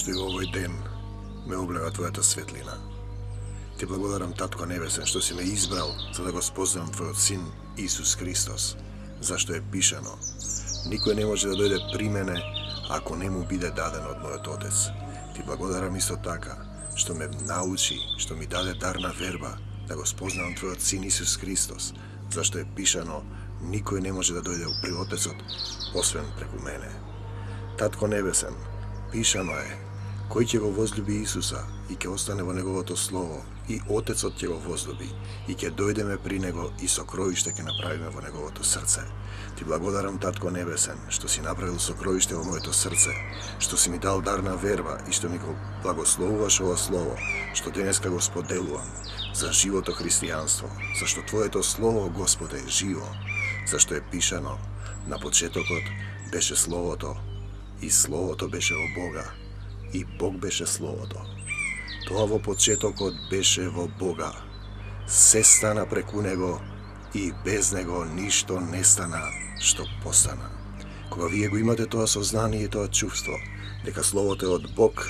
што и овој ден ме облега Твојата светлина. Ти благодарам, Татко Небесен, што си ме избрал за да го спознам Твојот Син Исус Христос, зашто е пишано: никој не може да дојде при мене ако не му биде даден од мојот Отец. Ти благодарам исто така што ме научи, што ми даде дар на верба да го спознам Твојот Син Исус Христос, зашто е пишано: никој не може да дојде при Отецот освен преку мене. Татко Небесен, пишано е: кој ќе го возлюби Исуса и ќе остане во Неговото Слово, и Отецот ќе го возлюби, и ќе дојдеме при Него и сокровиште ќе направиме во Неговото срце. Ти благодарам, Татко Небесен, што си направил сокровиште во моето срце, што си ми дал дар на верба и што ми го благословуваш ова Слово, што денеска го споделувам за живото христијанство, зашто Твоето Слово, Господе, е живо, зашто е пишано: на почетокот беше Словото, и Словото беше во Бога, и Бог беше Словото. Тоа во почетокот беше во Бога. Се стана преку Него и без Него ништо не стана што постана. Кога вие го имате тоа сознание и тоа чувство дека Словото е од Бог,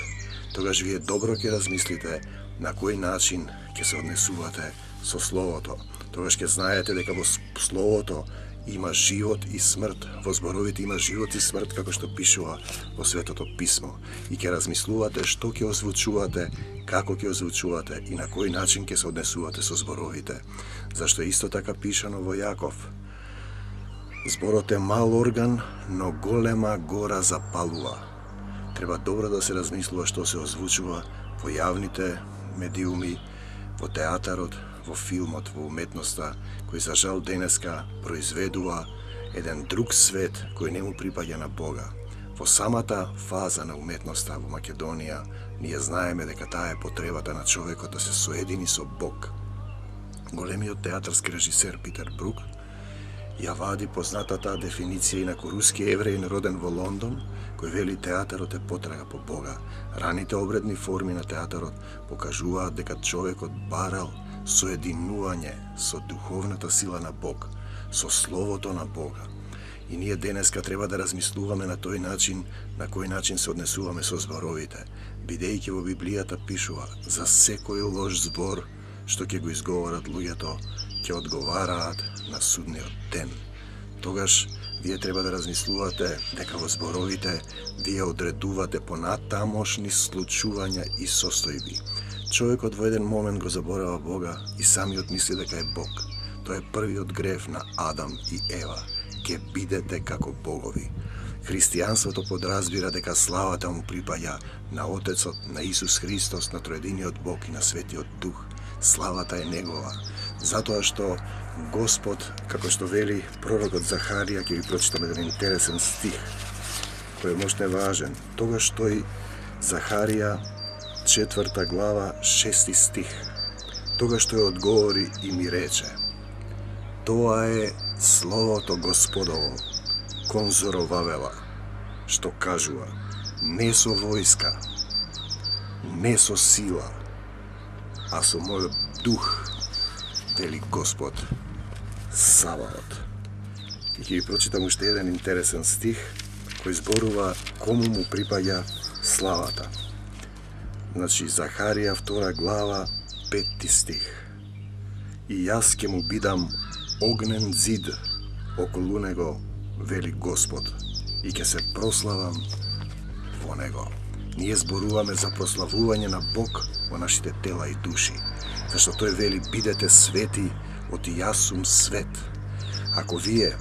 тогаш вие добро ќе размислите на кој начин ќе се однесувате со Словото. Тогаш ќе знаете дека во Словото има живот и смрт, во зборовите има живот и смрт, како што пишува во Светото Писмо. И ќе размислувате што ќе озвучувате, како ќе озвучувате и на кој начин ќе се однесувате со зборовите. Зашто исто така пишано во Јаков: зборот е мал орган, но голема гора запалува. Треба добро да се размислува што се озвучува во јавните медиуми, во театарот, во филмот, во уметноста, кој за жал денеска произведува еден друг свет кој не му припаѓа на Бога. Во самата фаза на уметноста во Македонија, ние знаеме дека таа е потребата на човекот да се соедини со Бог. Големиот театарски режисер Питер Брук ја вади познатата дефиниција инаку руски евреин роден во Лондон, кој вели театарот е потрага по Бога. Раните обредни форми на театарот покажуваат дека човекот барал соединување со духовната сила на Бог, со Словото на Бога. И ние денеска треба да размислуваме на тој начин, на кој начин се однесуваме со зборовите, бидејќи во Библијата пишува: за секој лош збор што ќе го изговорат луѓето, ќе одговараат на судниот ден. Тогаш вие треба да размислувате дека во зборовите вие одредувате понатамошни случувања и состојби. Човекот во еден момент го заборава Бога и самиот мисли дека е Бог. Тоа е првиот грев на Адам и Ева. Ке бидете како богови. Христијанството подразбира дека славата му припаѓа на Отецот, на Исус Христос, на Троединиот Бог и на Светиот Дух. Славата е Негова. Затоа што Господ, како што вели пророкот Захарија, ќе ви прочитам еден интересен стих, кој е можда важен. Тогаш тој Захарија 4 глава 6 стих. Тогаш тој одговори и ми рече: тоа е Словото Господово кон Зоровавела, што кажува: не со војска, не со сила, а со мојот дух, вели Господ Саваот. И ќе ви прочитам уште еден интересен стих кој зборува кому му припаѓа славата. Значи, Захарија 2 глава 5 стих. И јас ќе му бидам огнен зид околу него, вели Господ, и ќе се прославам во него. Ние зборуваме за прославување на Бог во нашите тела и души, зашто тој вели: бидете свети, оти јас сум свет. Ако вие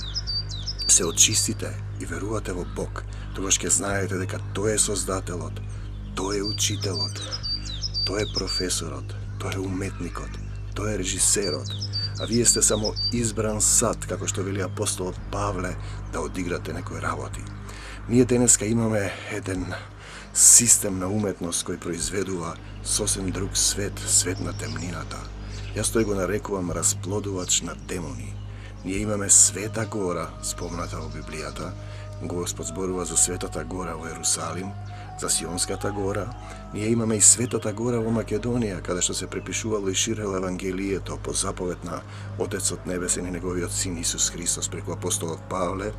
се очистите и верувате во Бог, тогаш ќе знаете дека тој е Создателот, тој е Учителот, тој е професорот, тој е уметникот, тој е режисерот, а вие сте само избран сад, како што вели апостолот Павле, да одиграте некои работи. Ние денеска имаме еден систем на уметност кој произведува сосем друг свет, свет на темнината. Јас тој го нарекувам расплодувач на демони. Ние имаме Света гора, спомната во Библијата. Господ зборува за Светата гора во Ерусалим, за Сионската гора. Ние имаме и Светата гора во Македонија, каде што се препишувало и ширело Евангелието по заповед на Отецот Небесен и Неговиот Син Исус Христос преку апостолот Павле.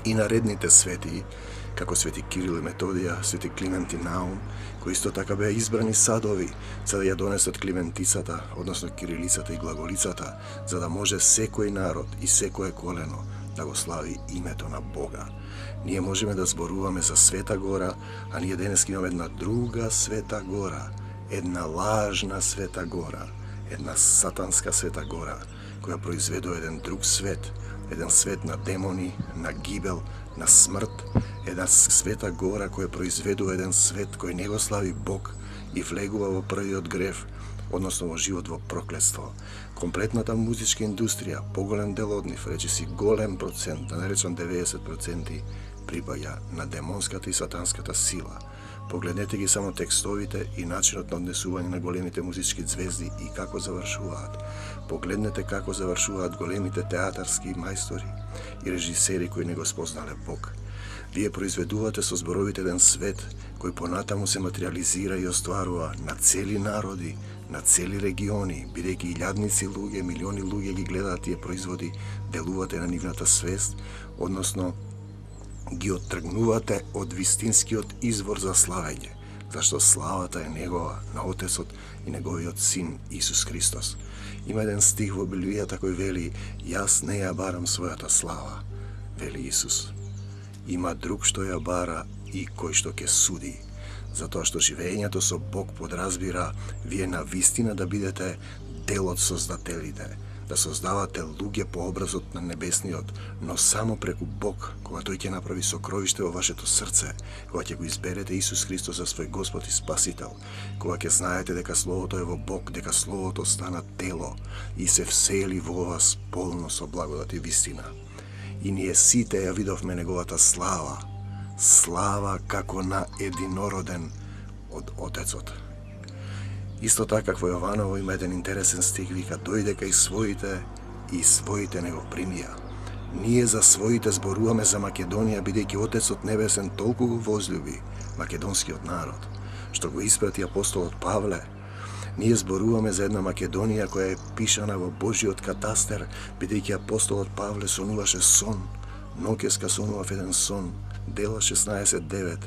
И наредните свети, како свети Кирил и Методија, свети Климент и Наум, кои исто така беа избрани садови, за да ја донесат климентицата, односно кирилицата и глаголицата, за да може секој народ и секое колено да го слави името на Бога. Ние можеме да зборуваме за Света Гора, а ние денес имаме една друга Света Гора, една лажна Света Гора, една сатанска Света Гора, која произведува еден друг свет, еден свет на демони, на гибел, на смрт, една Света Гора која произведува еден свет кој не го слави Бог и влегува во првиот грев, односно во живот во проклетство. Комплетната музичка индустрија, поголем дел од нив, речиси голем процент, да не речам 90%, припаѓа на демонската и сатанската сила. Погледнете ги само текстовите и начинот на однесување на големите музички звезди и како завршуваат. Погледнете како завршуваат големите театарски мајстори и режисери кои не го спознале Бог. Вие произведувате со зборовите еден свет кој понатаму се материализира и остварува на цели народи, на цели региони, бидејќи илјадници луѓе, милиони луѓе ги гледаат тие производи, делувате на нивната свест, односно ги оттргнувате од вистинскиот извор за славење, зашто славата е негова, на Отецот и неговиот Син Исус Христос. Има еден стих во Библијата кој вели: "Јас не ја барам својата слава", вели Исус. Има друг што ја бара и кој што ќе суди. Затоа што живеењето со Бог подразбира вие на вистина да бидете дел од создателите, да создавате луѓе по образот на небесниот, но само преку Бог, кога тој ќе направи сокровиште во вашето срце, кога ќе го изберете Исус Христос за свој Господ и Спасител, кога ќе знаете дека Словото е во Бог, дека Словото стана тело и се всели во вас полно со благодат и вистина. И ние сите ја видовме неговата слава, слава како на единороден од Отецот. Исто така во Јованово има еден интересен стих, вика: "Дојде кај своите и своите не го примија." Ние за своите зборуваме за Македонија, бидејќи Отецот Небесен толку го возлюби македонскиот народ, што го испрати апостолот Павле. Ние зборуваме за една Македонија која е пишана во Божиот катастер, бидејќи апостолот Павле сонуваше сон. Ноќеска сонував еден сон, Дела 16:9.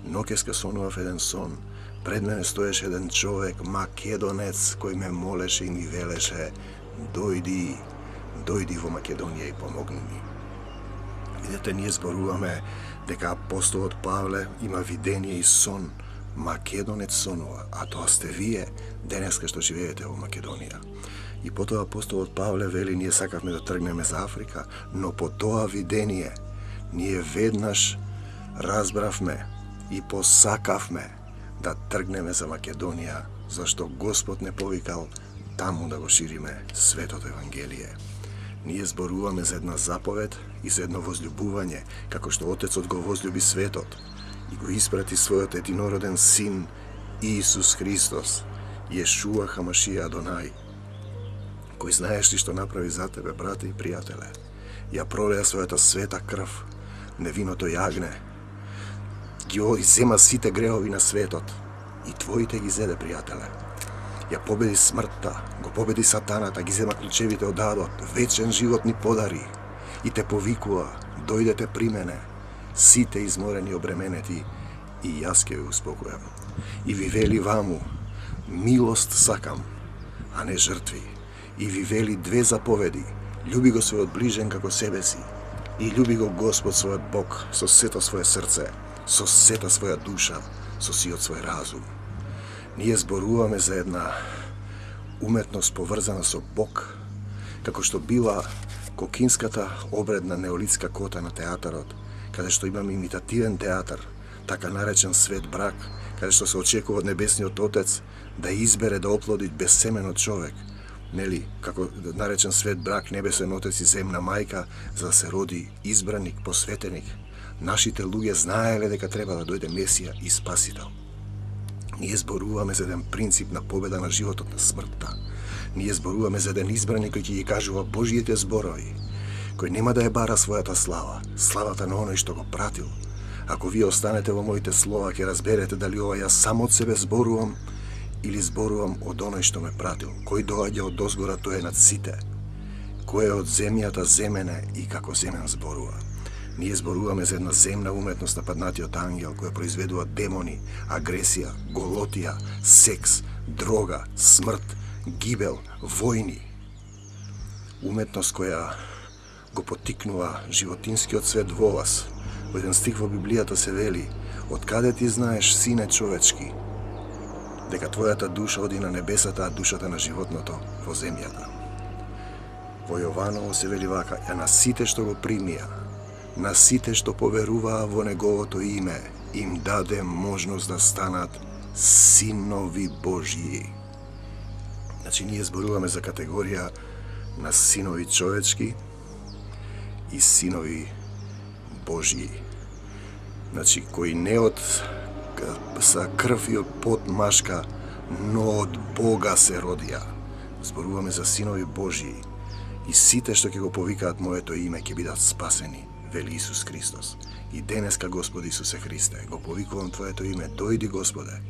Ноќеска сонував еден сон. Пред мене стоеше еден човек, македонец, кој ме молеше и ми велеше: "Дојди, дојди во Македонија и помогни ми." Видете, ние зборуваме дека апостолот Павле има видение и сон. Македонец сонува, а тоа сте вие, денеска што живеете во Македонија. И потоа апостолот Павле вели: "Ние сакавме да тргнеме за Африка, но по тоа видение ние веднаш разбравме и посакавме да тргнеме за Македонија, зашто Господ не повикал таму да го шириме светото Евангелие." Ние зборуваме за една заповед и за едно возлюбување, како што Отецот го возлюби светот и го испрати својот единороден Син Исус Христос, Јешуа Хамашија Адонај, кој знаеш ли што направи за тебе, брате и пријателе? Ја пролеа својата света крв, невиното јагне, ги иззема сите грехови на светот и твоите ги зеде, пријателе. Ја победи смртта, го победи сатаната, ги зема клучевите од адот, вечен живот ни подари и те повикува: "Дојдете при мене, сите изморени и обременети, и јас ќе ве успокојам." И ви вели ваму: "Милост сакам, а не жртви." И ви вели две заповеди: "Љуби го својот ближен како себе си и љуби го Господ својот Бог со сето своје срце, со сета своја душа, со сиот свој разум." Ние зборуваме за една уметност поврзана со Бог, како што била кокинската обредна неолитска кота на театарот, каде што имаме имитативен театар, така наречен свет брак, каде што се очекува од Небесниот Отец да избере да оплоди безсеменот човек, нели, како наречен свет брак, Небесен Отец и земна мајка, за да се роди избраник, посветеник. Нашите луѓе знаеле дека треба да дојде Месија и Спасител. Ние зборуваме за еден принцип на победа на животот на смртта. Ние зборуваме за еден избраник кој ќе ги кажува Божиите зборови, кој нема да ја бара својата слава, славата на оној што го пратил. Ако вие останете во моите слова, ќе разберете дали ова јас само од себе зборувам или зборувам од оној што ме пратил. Кој доаѓа од озгора, тој е над сите. Кој е од земјата, земен е и како земен зборува. Ние зборуваме за една земна уметност нападнатиот ангел која произведува демони, агресија, голотија, секс, дрога, смрт, гибел, војни. Уметност која го потикнува животинскиот свет во вас. Во еден стих во Библијата се вели: "Откаде ти знаеш, сине човечки, дека твојата душа оди на небесата, а душата на животното во земјата." Во Јованово се вели вака: "А на сите што го примија, на сите што поверуваа во Неговото име, им даде можност да станат синови Божји." Значи, ние зборуваме за категорија на синови човечки и синови Божји. Значи, кои не од са крв и од пот машка, но од Бога се родија. Зборуваме за синови Божји. И сите што ќе го повикаат моето име ќе бидат спасени, вели Исус Христос. И денеска, Господи Исусе Христе, го повикувам Твоето име: дојди, Господе,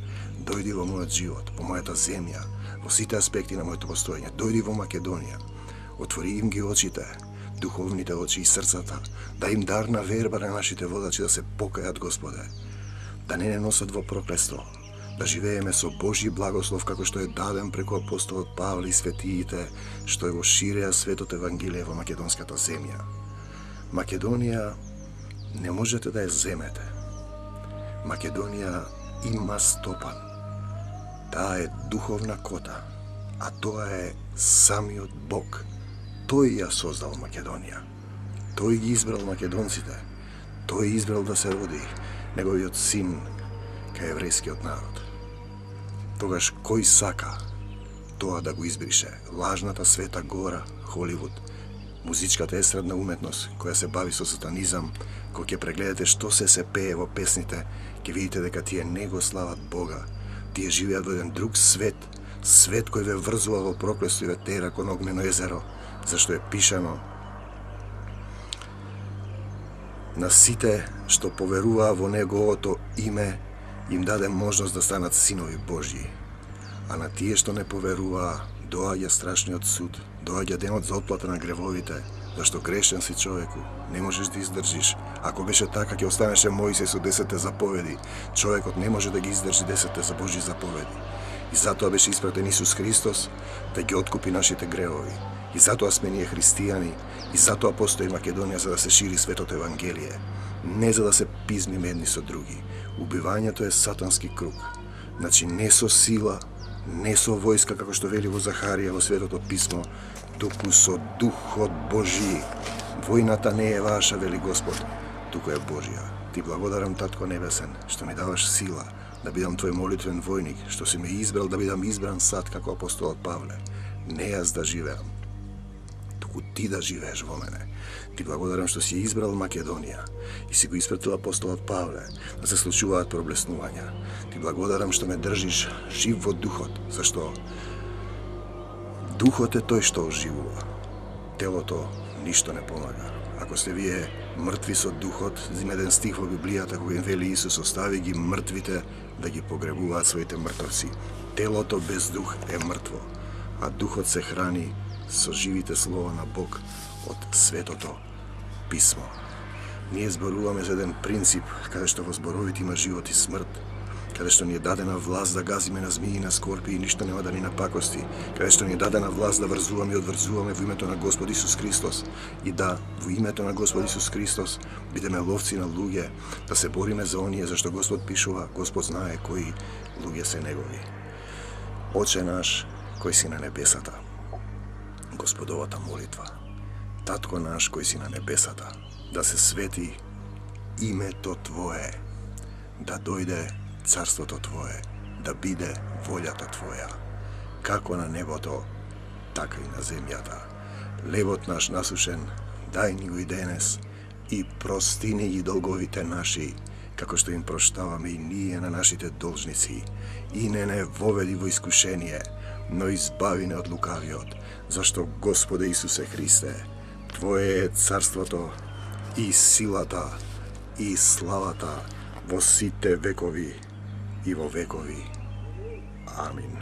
дојди во мојот живот, во мојата земја, во сите аспекти на моето постоење. Дојди во Македонија, отвори им ги очите, духовните очи и срцата, да им дар на верба на нашите водачи да се покајат, Господе, да не носат во проклество, да живееме со Божји благослов како што е даден преку апостолот Павле и светиите што го ширеа светото Евангелие во македонската земја. Македонија не можете да ја земете. Македонија има стопан. Таа е духовна кота, а тоа е самиот Бог. Тој ја создал Македонија. Тој ги избрал македонците. Тој избрал да се роди неговиот син кај еврејскиот народ. Тогаш кој сака тоа да го избрише? Лажната света гора, Холивуд, музичката естрадна уметност која се бави со сатанизам, кој ќе прегледате што се пее во песните, ќе видите дека тие не го слават Бога. Тие живеат во еден друг свет, свет кој ве врзува во проклество и ве тера кон огнено езеро, зашто е пишано: на сите што поверуваа во Неговото име им даде можност да станат синови Божји. А на тие што не поверуваа доаѓа страшниот суд, доаѓа денот за отплата на гревовите, зашто грешен си човеку, не можеш да издржиш. Ако беше така, ќе останеше Мојсей со 10 заповеди. Човекот не може да ги издржи 10 за Божји заповеди. И затоа беше испратен Исус Христос да ги откупи нашите гревови. И затоа сме ние христијани, и затоа постои Македонија, за да се шири светото Евангелие. Не за да се пизмиме едни со други. Убивањето е сатански круг. Значи не со сила, не со војска, како што вели во Захарија во Светото писмо, туку со Духот Божји. Војната не е ваша, вели Господ, туку е Божја. Ти благодарам, Татко Небесен, што ми даваш сила да бидам Твој молитвен војник, што си ме избрал да бидам избран сад како апостолот Павле. Не јас да живеам, туку Ти да живееш во мене. Ти благодарам што си избрал Македонија и си го испратил апостолот Павле да се случуваат проблеснувања. Ти благодарам што ме држиш жив во духот, зашто духот е тој што оживува. Телото ништо не помага. Ако сте вие мртви со духот, има еден стих во Библијата кога им вели Исус: остави ги мртвите да ги погребуваат своите мртовци. Телото без дух е мртво, а духот се храни со живите слова на Бог од Светото писмо. Ние зборуваме за еден принцип каде што во зборовите има живот и смрт, каде што ни е дадена власт да газиме на змии и на скорпии и ништо нема да ни напакости, каде што ни е дадена власт да врзуваме и одврзуваме во името на Господ Исус Христос и да во името на Господ Исус Христос бидеме ловци на луѓе, да се бориме за оние зашто Господ пишува, Господ знае кои луѓе се негови. Оче наш кој си на небесата, Господовата молитва. Татко наш кој си на небесата, да се свети името Твое, да дојде царството Твое, да биде волјата Твоја, како на небото, така и на земјата. Лебот наш насушен, дај ни го и денес, и прости ни ги долговите наши, како што им проштаваме и ние на нашите должници, и не воведи во искушение, но избави не од лукавиот, зашто Господе Исусе Христе, Твое е царството и силата и славата во сите векови и во векови. Амин.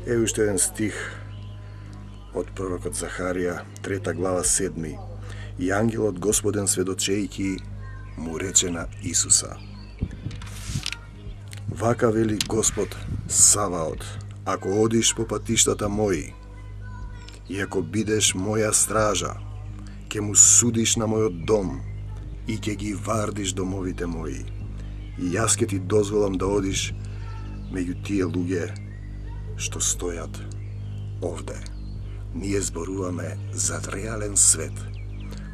Е уште еден стих од пророкот Захарија, 3 глава 7. И ангелот Господен сведочејќи му рече на Исуса: вака вели Господ Саваот, ако одиш по патиштата мои и ако бидеш моја стража, ќе му судиш на мојот дом и ќе ги вардиш домовите мои. И јас ќе ти дозволам да одиш меѓу тие луѓе што стојат овде. Ние зборуваме за реален свет.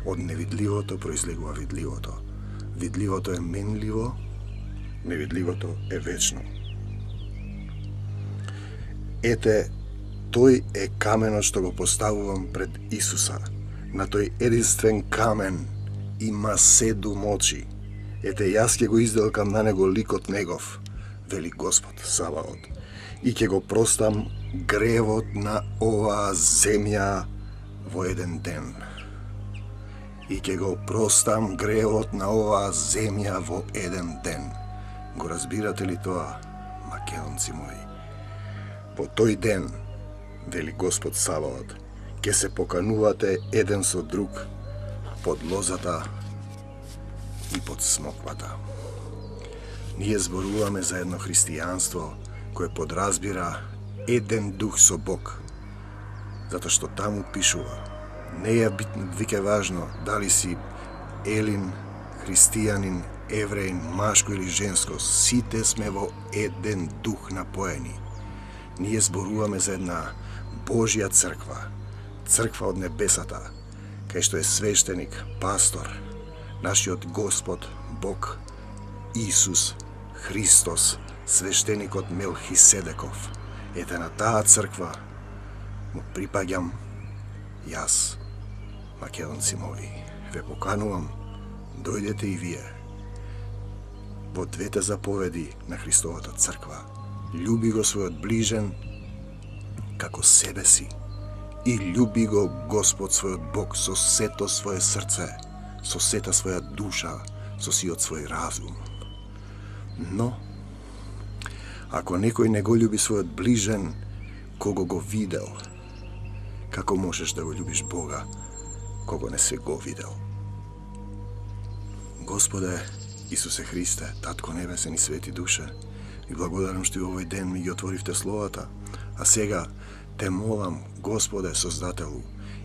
Од невидливото произлегува видливото. Видливото е менливо, невидливото е вечно. Ете, тој е каменот што го поставувам пред Исуса. На тој единствен камен има 7 очи. Ете, јас ќе го изделкам на него ликот негов, вели Господ Саваот, и ќе го простам гревот на оваа земја во еден ден. И ќе го простам гревот на оваа земја во еден ден. Го разбирате ли тоа, македонци мои? Во тој ден, вели Господ Саваот, ќе се поканувате еден со друг под лозата и под смоквата. Ние зборуваме за едно христијанство кое подразбира еден дух со Бог, затоа што таму пишува: не е виќе важно дали си елин, христијанин, евреин, машко или женско, сите сме во еден дух напоени. Ние зборуваме за една Божја црква, црква од небесата, кај што е свештеник, пастор, нашиот Господ, Бог, Исус Христос, свештеникот Мелхиседеков. Ете, на таа црква му припаѓам јас, македонци мои. Ве поканувам, дојдете и вие во двете заповеди на Христовата црква. Љуби го својот ближен како себе си и љуби го Господ својот Бог со сето своје срце, со сета своја душа, со сиот свој разум. Но, ако некој не го љуби својот ближен, кого го видел, како можеш да го љубиш Бога, кого не се го видел? Господе Исусе Христе, Татко Небесен и Свети Душе, и благодарам што и овој ден ми ги отворивте словата, а сега те молам, Господе Создателу,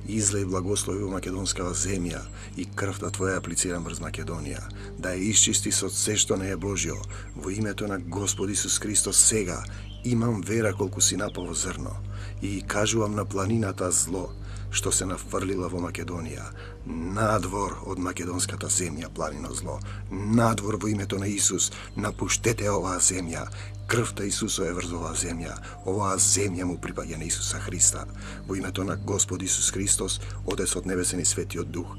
излеј благослови во македонскава земја и крвта Твоја аплицирам врз Македонија, да ја исчисти со се што не е Божјо. Во името на Господ Исус Христос сега имам вера колку си напаво зрно и кажувам на планината зло што се нафрлила во Македонија, надвор од македонската земја, планино зло, надвор во името на Исус, напуштете оваа земја, крвта Исусо е врз оваа земја му припаѓа на Исуса Христа, во името на Господ Исус Христос, Отецот Небесен и Светиот Дух.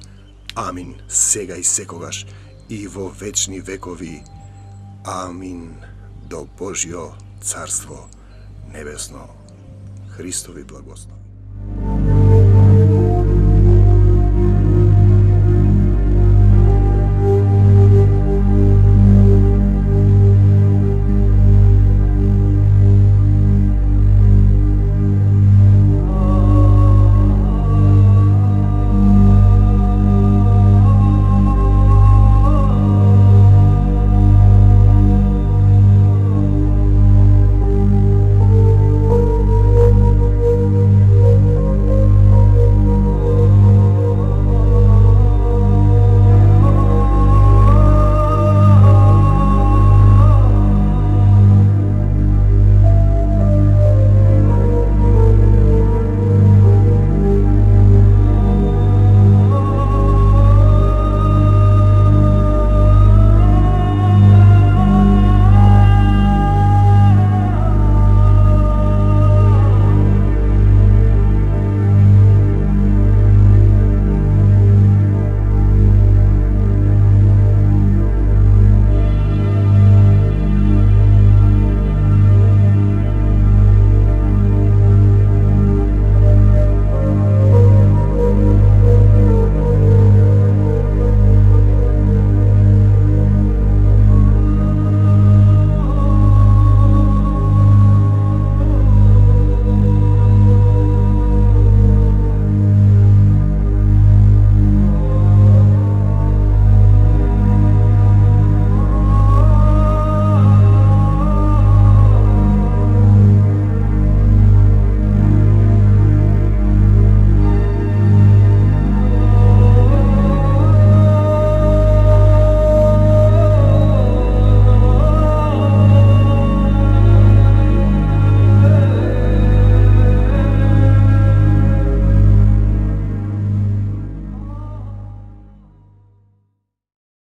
Амин, сега и секогаш, и во вечни векови. Амин, до Божјо Царство Небесно. Христови благослови.